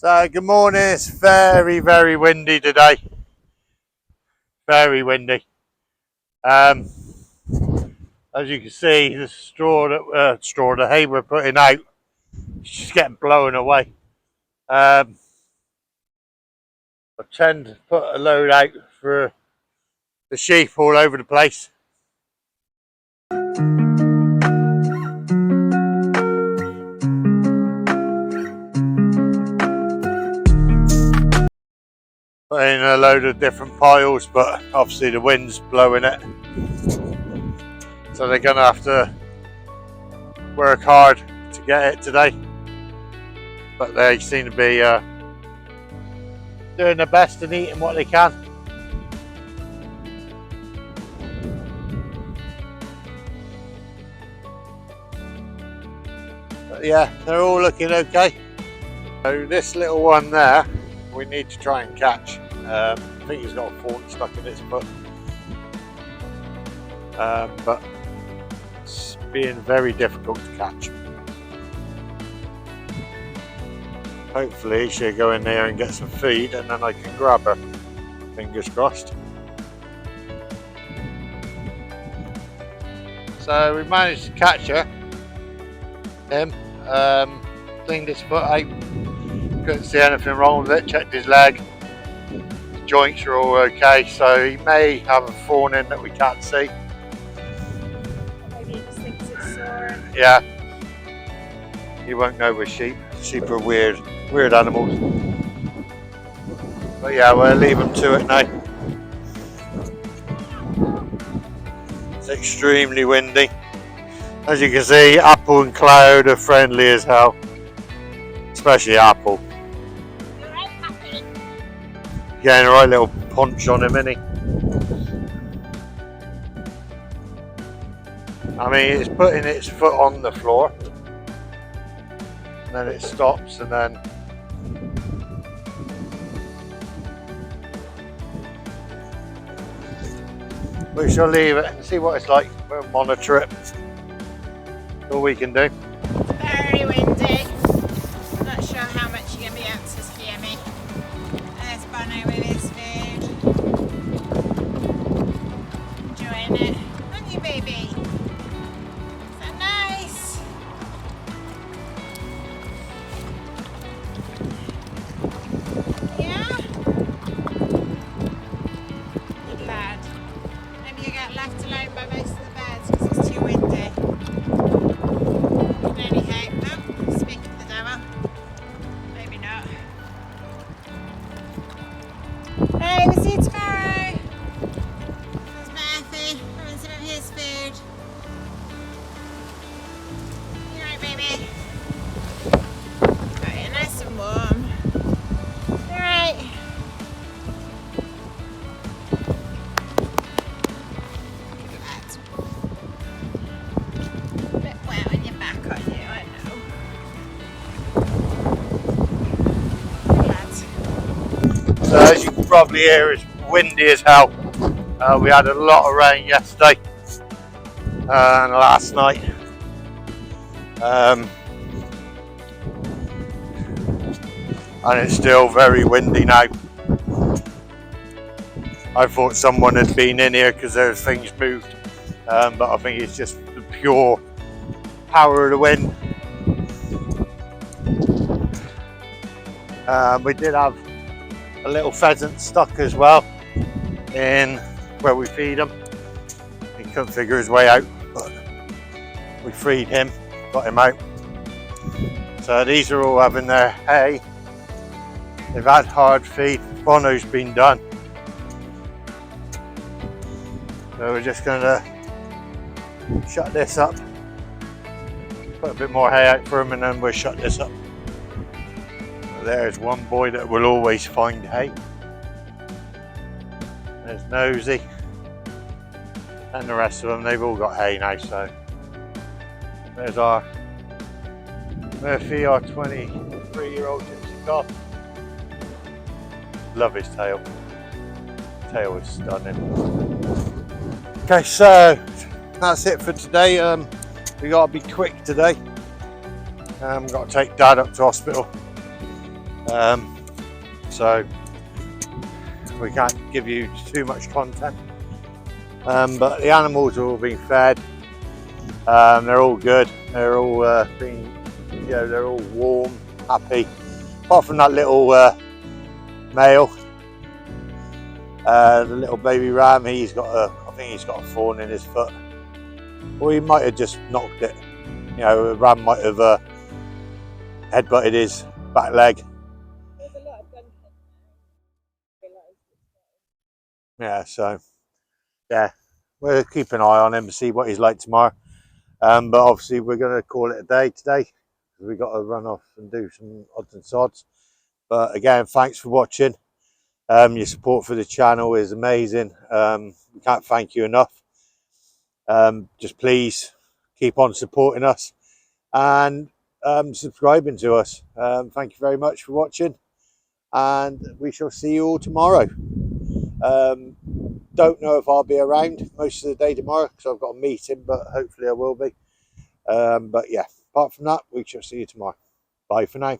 So good morning. It's very windy today. Very windy. As you can see, the the hay we're putting out, it's just getting blown away. I tend to put a load out for the sheep all over the place. Put in a load of different piles, but obviously the wind's blowing it, so they're gonna have to work hard to get it today. But they seem to be doing their best and eating what they can. But yeah, they're all looking okay. So this little one there, we need to try and catch. I think he's got a fork stuck in his foot, but it's being very difficult to catch. Hopefully she'll go in there and get some feed and then I can grab her. Fingers crossed. So we managed to catch him. Cleaned his foot out. Couldn't see anything wrong with it. Checked his leg. His joints are all okay, so he may have a thorn in that we can't see. Maybe he just thinks it's sore. Yeah. You won't know with sheep. Sheep are weird animals. But yeah, we'll leave them to it now. It's extremely windy. As you can see, Apple and Cloud are friendly as hell. Especially Apple. You're right, Happy. Getting a right little punch on him, isn't he? I mean, it's putting its foot on the floor. And then it stops and then we shall leave it and see what it's like. We'll monitor it. All we can do. Very windy. Not sure how much you're going to be able to hear me. There's Bono with his food. Enjoying it. Aren't you, baby? Is that nice? Yeah? Good lad. Maybe you get left alone by most of the birds because it's too windy. Can only hope. Oh, speak of the devil. Maybe not. Hey, we'll see you tomorrow. There's Murphy having some of his food. You alright, baby? Oh, you're nice and warm. You alright? A bit wet on your back, aren't you? I know. Glad. So as you can probably hear, it's windy as hell. We had a lot of rain yesterday and last night. And it's still very windy now. I thought someone had been in here because there's things moved, but I think it's just the pure power of the wind. We did have a little pheasant stuck as well in where we feed him. He couldn't figure his way out, but we freed him, got him out. So these are all having their hay. They've had hard feed. Bono's been done. So we're just going to shut this up, put a bit more hay out for him, and then we'll shut this up. There's one boy that will always find hay. There's Nosy. And the rest of them, they've all got hay now, so. There's our Murphy, our 23-year-old gypsy cob. Love his tail. Tail is stunning. Okay, so that's it for today. We gotta be quick today. Got to take Dad up to hospital. So we can't give you too much content. But the animals are all being fed. They're all good. They're all being, they're all warm, happy. Apart from that little male, the little baby ram. I think he's got a thorn in his foot, or he might have just knocked it. The ram might have headbutted his back leg. Yeah, so yeah, we'll keep an eye on him to see what he's like tomorrow. But obviously we're going to call it a day today. We've got to run off and do some odds and sods. But again, thanks for watching. Your support for the channel is amazing. We can't thank you enough. Just please keep on supporting us and subscribing to us. Thank you very much for watching, and we shall see you all tomorrow. Don't know if I'll be around most of the day tomorrow because I've got a meeting, but hopefully I will be. But yeah, apart from that, we shall see you tomorrow. Bye for now.